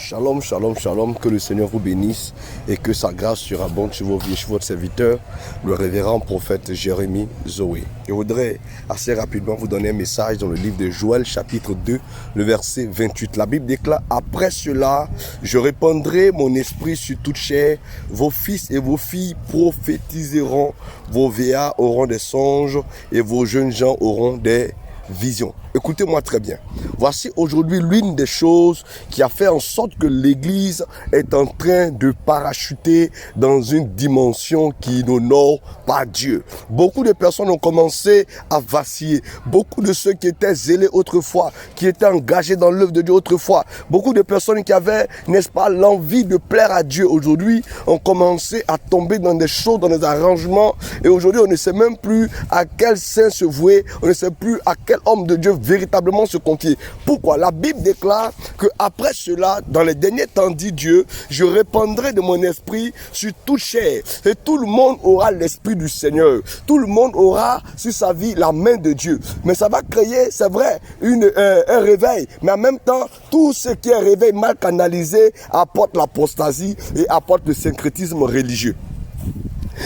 Shalom, shalom, shalom, que le Seigneur vous bénisse et que sa grâce surabonde sur vos vies, sur votre serviteur, le révérend prophète Jérémie Zoé. Je voudrais assez rapidement vous donner un message dans le livre de Joël, chapitre 2, le verset 28. La Bible déclare: après cela, je répandrai mon esprit sur toute chair, vos fils et vos filles prophétiseront, vos vieillards auront des songes et vos jeunes gens auront des vision. Écoutez-moi très bien. Voici aujourd'hui l'une des choses qui a fait en sorte que l'Église est en train de parachuter dans une dimension qui n'honore pas Dieu. Beaucoup de personnes ont commencé à vaciller. Beaucoup de ceux qui étaient zélés autrefois, qui étaient engagés dans l'œuvre de Dieu autrefois, beaucoup de personnes qui avaient, n'est-ce pas, l'envie de plaire à Dieu aujourd'hui, ont commencé à tomber dans des choses, dans des arrangements. Et aujourd'hui, on ne sait même plus à quel saint se vouer, on ne sait plus à quel homme de Dieu véritablement se confier. Pourquoi? La Bible déclare que après cela, dans les derniers temps, dit Dieu, je répandrai de mon esprit sur toute chair et tout le monde aura l'esprit du Seigneur. Tout le monde aura sur sa vie la main de Dieu. Mais ça va créer, c'est vrai, un réveil. Mais en même temps, tout ce qui est réveil mal canalisé apporte l'apostasie et apporte le syncrétisme religieux.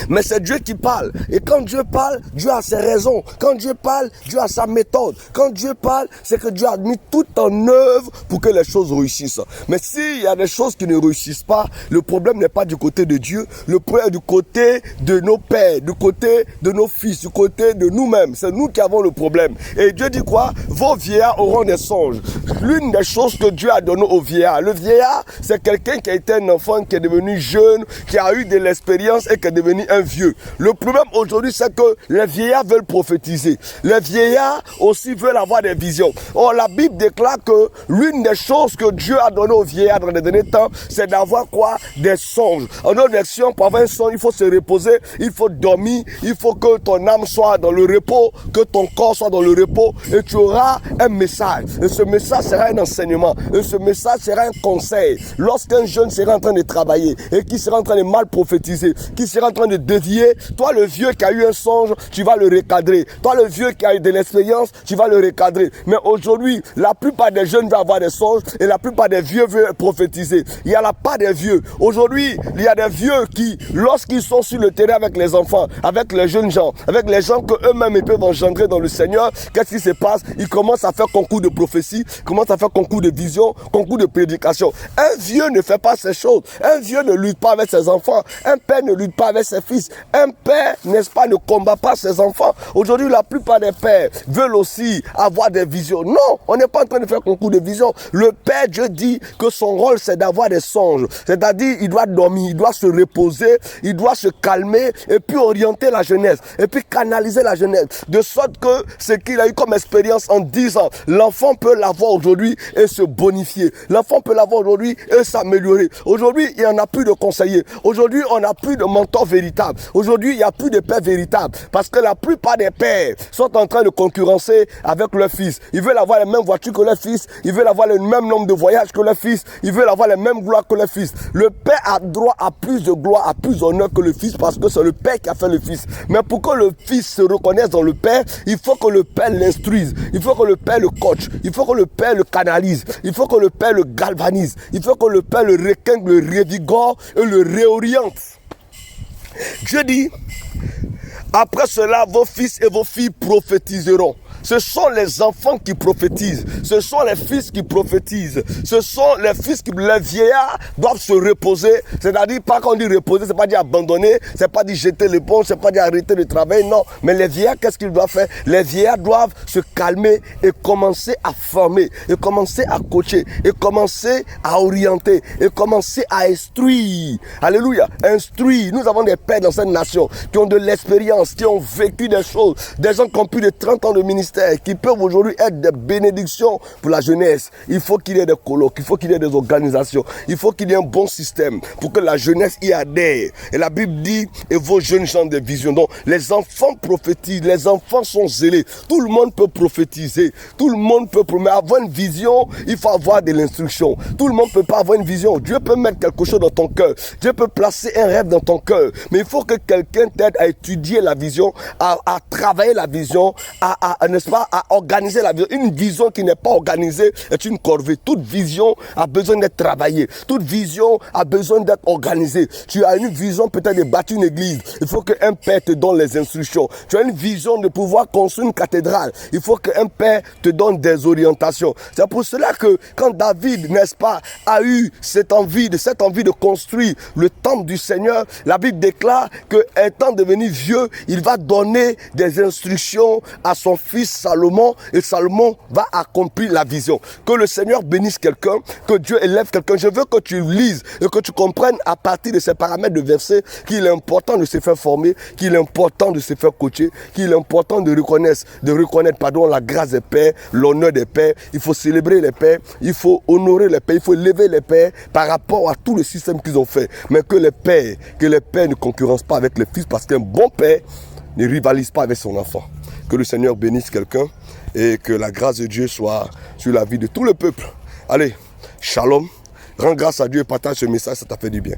Mais c'est Dieu qui parle. Et quand Dieu parle, Dieu a ses raisons. Quand Dieu parle, Dieu a sa méthode. Quand Dieu parle, c'est que Dieu a mis tout en œuvre pour que les choses réussissent. Mais s'il y a des choses qui ne réussissent pas, le problème n'est pas du côté de Dieu. Le problème est du côté de nos pères, du côté de nos fils, du côté de nous-mêmes. C'est nous qui avons le problème. Et Dieu dit quoi? Vos vieillards auront des songes. L'une des choses que Dieu a donné aux vieillards. Le vieillard, c'est quelqu'un qui a été un enfant, qui est devenu jeune, qui a eu de l'expérience et qui est devenu un vieux. Le problème aujourd'hui, c'est que les vieillards veulent prophétiser. Les vieillards aussi veulent avoir des visions. Or, la Bible déclare que l'une des choses que Dieu a donné aux vieillards dans les derniers temps, c'est d'avoir quoi? Des songes. En autre version, pour avoir un songe, il faut se reposer, il faut dormir, il faut que ton âme soit dans le repos, que ton corps soit dans le repos, et tu auras un message. Et ce message sera un enseignement. Et ce message sera un conseil. Lorsqu'un jeune sera en train de travailler et qui sera en train de mal prophétiser, qui sera en train de dévier, toi le vieux qui a eu un songe, tu vas le recadrer. Toi le vieux qui a eu de l'expérience, tu vas le recadrer. Mais aujourd'hui, la plupart des jeunes veulent avoir des songes et la plupart des vieux veulent prophétiser. Il n'y a pas des vieux. Aujourd'hui, il y a des vieux qui, lorsqu'ils sont sur le terrain avec les enfants, avec les jeunes gens, avec les gens que eux-mêmes ils peuvent engendrer dans le Seigneur, qu'est-ce qui se passe? Ils commencent à faire concours de prophétie, commencent à faire concours de vision, concours de prédication. Un vieux ne fait pas ces choses. Un vieux ne lutte pas avec ses enfants. Un père ne lutte pas avec ses fils. Un père, n'est-ce pas, ne combat pas ses enfants. Aujourd'hui, la plupart des pères veulent aussi avoir des visions. Non, on n'est pas en train de faire concours de vision. Le père, Dieu dit que son rôle, c'est d'avoir des songes. C'est-à-dire, il doit dormir, il doit se reposer, il doit se calmer et puis orienter la jeunesse. Et puis canaliser la jeunesse. De sorte que ce qu'il a eu comme expérience en 10 ans, l'enfant peut l'avoir aujourd'hui et se bonifier. L'enfant peut l'avoir aujourd'hui et s'améliorer. Aujourd'hui, il n'y en a plus de conseillers. Aujourd'hui, on n'a plus de mentor véritable. Aujourd'hui, il n'y a plus de père véritable. Parce que la plupart des pères sont en train de concurrencer avec leur fils. Ils veulent avoir les mêmes voitures que leur fils. Ils veulent avoir le même nombre de voyages que leur fils. Ils veulent avoir les mêmes gloires que leur fils. Le père a droit à plus de gloire, à plus d'honneur que le fils parce que c'est le père qui a fait le fils. Mais pour que le fils se reconnaisse dans le père, il faut que le père l'instruise. Il faut que le père le coach. Il faut que le père le canalise. Il faut que le père le galvanise. Il faut que le père le requinque, le revigore et le réoriente. Dieu dit, après cela, vos fils et vos filles prophétiseront. Ce sont les enfants qui prophétisent. Ce sont les fils qui prophétisent. Ce sont les fils qui, les vieillards doivent se reposer. C'est-à-dire, pas quand on dit reposer, c'est pas dire abandonner, c'est pas dire jeter l'éponge, c'est pas dire arrêter le travail, non. Mais les vieillards, qu'est-ce qu'ils doivent faire? Les vieillards doivent se calmer et commencer à former, et commencer à coacher, et commencer à orienter, et commencer à instruire. Alléluia, instruire. Nous avons des pères dans cette nation qui ont de l'expérience, qui ont vécu des choses, des gens qui ont plus de 30 ans de ministère, qui peuvent aujourd'hui être des bénédictions pour la jeunesse. Il faut qu'il y ait des colloques, il faut qu'il y ait des organisations, il faut qu'il y ait un bon système pour que la jeunesse y adhère. Et la Bible dit, et vos jeunes gens des visions. Donc les enfants prophétisent, les enfants sont zélés. Tout le monde peut prophétiser, tout le monde peut, mais avoir une vision, il faut avoir de l'instruction. Tout le monde ne peut pas avoir une vision. Dieu peut mettre quelque chose dans ton cœur, Dieu peut placer un rêve dans ton cœur, mais il faut que quelqu'un t'aide à étudier la vision, à travailler la vision, à n'est-ce pas, à organiser la vision. Une vision qui n'est pas organisée est une corvée. Toute vision a besoin d'être travaillée. Toute vision a besoin d'être organisée. Tu as une vision peut-être de bâtir une église. Il faut qu'un père te donne les instructions. Tu as une vision de pouvoir construire une cathédrale. Il faut qu'un père te donne des orientations. C'est pour cela que quand David, n'est-ce pas, a eu cette envie de construire le temple du Seigneur, la Bible déclare que étant devenu vieux, il va donner des instructions à son fils Salomon et Salomon va accomplir la vision. Que le Seigneur bénisse quelqu'un, que Dieu élève quelqu'un. Je veux que tu lises et que tu comprennes à partir de ces paramètres de versets qu'il est important de se faire former, qu'il est important de se faire coacher, qu'il est important de reconnaître la grâce des pères, l'honneur des pères. Il faut célébrer les pères, il faut honorer les pères, il faut élever les pères par rapport à tout le système qu'ils ont fait. Mais que les pères ne concurrencent pas avec les fils, parce qu'un bon père ne rivalise pas avec son enfant. Que le Seigneur bénisse quelqu'un et que la grâce de Dieu soit sur la vie de tout le peuple. Allez, shalom, rends grâce à Dieu et partage ce message, ça t'a fait du bien.